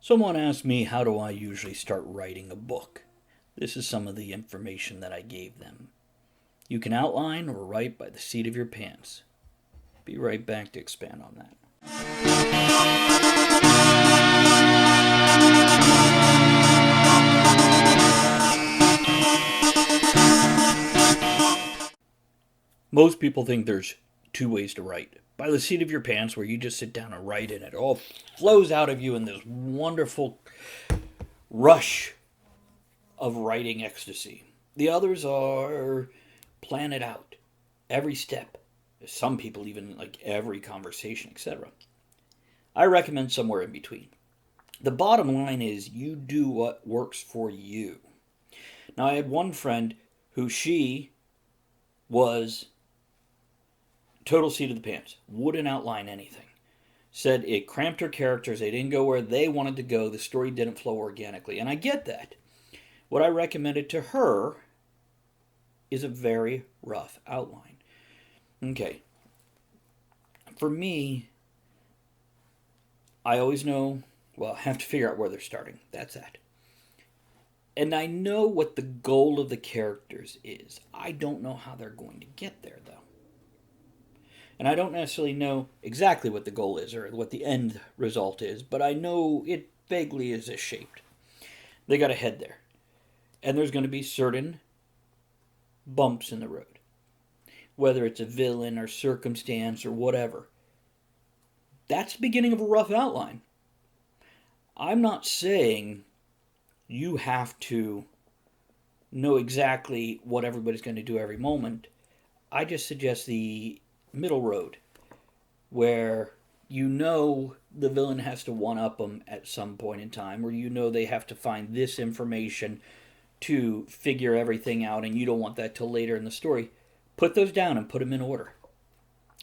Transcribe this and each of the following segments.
Someone asked me, how do I usually start writing a book? This is some of the information that I gave them. You can outline or write by the seat of your pants. Be right back to expand on that. Most people think there's two ways to write. By the seat of your pants, where you just sit down and write and it all flows out of you in this wonderful rush of writing ecstasy. The others are plan it out, every step. Some people even like every conversation, etc. I recommend somewhere in between. The bottom line is you do what works for you. Now, I had one friend who she was total seat of the pants, wouldn't outline anything. Said it cramped her characters, they didn't go where they wanted to go, the story didn't flow organically. And I get that. What I recommended to her is a very rough outline. Okay. For me, I always know, well, I have to figure out where they're starting. That's that. And I know what the goal of the characters is. I don't know how they're going to get there, though. And I don't necessarily know exactly what the goal is or what the end result is, but I know it vaguely is shaped. They got to head there. And there's going to be certain bumps in the road. Whether it's a villain or circumstance or whatever. That's the beginning of a rough outline. I'm not saying you have to know exactly what everybody's going to do every moment. I just suggest the middle road where you know the villain has to one-up them at some point in time, or you know they have to find this information to figure everything out, and you don't want that till later in the story. Put those down and put them in order.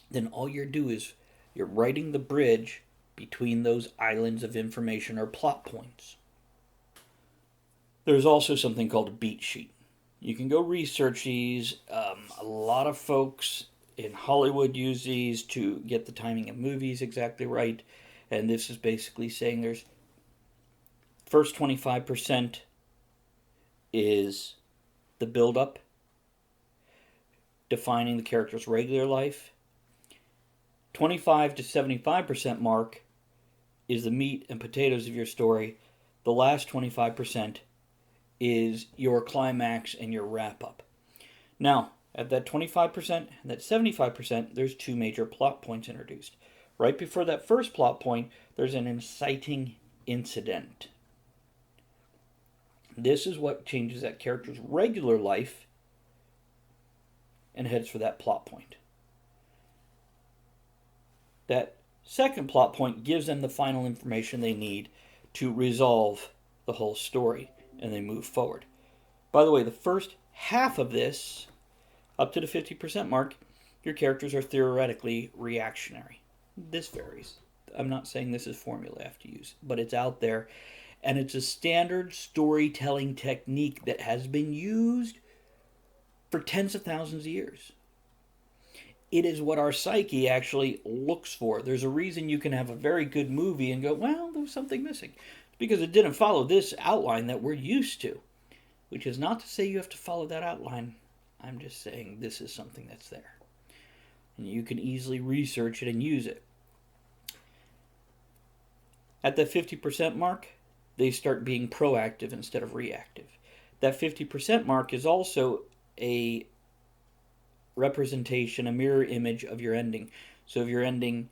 Then all you do is you're writing the bridge between those islands of information or plot points. There's also something called a beat sheet. You can go research these. A lot of folks in Hollywood use these to get the timing of movies exactly right. And this is basically saying there's first 25% is the build-up, defining the character's regular life. 25 to 75% mark is the meat and potatoes of your story. The last 25% is your climax and your wrap-up. Now, at that 25% and that 75%, there's two major plot points introduced. Right before that first plot point, there's an inciting incident. This is what changes that character's regular life and heads for that plot point. That second plot point gives them the final information they need to resolve the whole story, and they move forward. By the way, the first half of this, up to the 50% mark, your characters are theoretically reactionary. This varies. I'm not saying this is formula I have to use, but it's out there, and it's a standard storytelling technique that has been used for tens of thousands of years. It is what our psyche actually looks for. There's a reason you can have a very good movie and go, well, there's something missing. It's because it didn't follow this outline that we're used to. Which is not to say you have to follow that outline. I'm just saying this is something that's there. And you can easily research it and use it. At the 50% mark, they start being proactive instead of reactive. That 50% mark is also a representation, a mirror image of your ending. So if your ending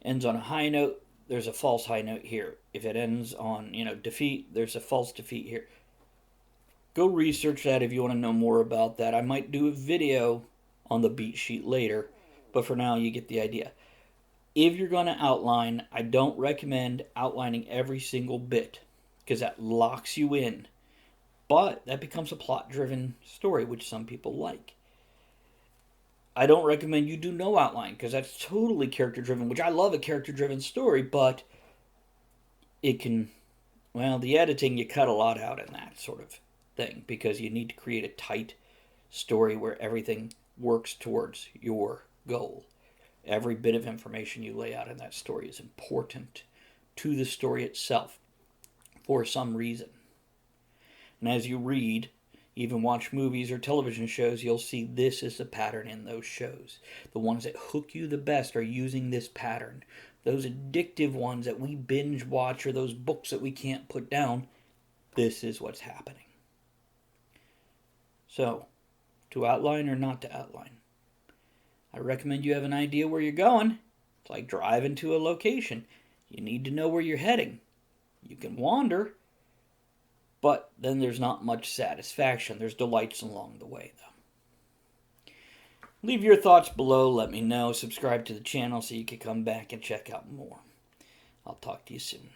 ends on a high note, there's a false high note here. If it ends on, defeat, there's a false defeat here. Go research that if you want to know more about that. I might do a video on the beat sheet later, but for now you get the idea. If you're going to outline, I don't recommend outlining every single bit because that locks you in. But that becomes a plot-driven story, which some people like. I don't recommend you do no outline because that's totally character-driven, which I love a character-driven story, but it can, the editing, you cut a lot out in that sort of thing because you need to create a tight story where everything works towards your goal. Every bit of information you lay out in that story is important to the story itself. for some reason. And as you read, even watch movies or television shows, you'll see this is the pattern in those shows. The ones that hook you the best are using this pattern. Those addictive ones that we binge watch or those books that we can't put down, this is what's happening. So, to outline or not to outline? I recommend you have an idea where you're going. It's like driving to a location. You need to know where you're heading. You can wander, but then there's not much satisfaction. There's delights along the way, though. Leave your thoughts below. Let me know. Subscribe to the channel so you can come back and check out more. I'll talk to you soon.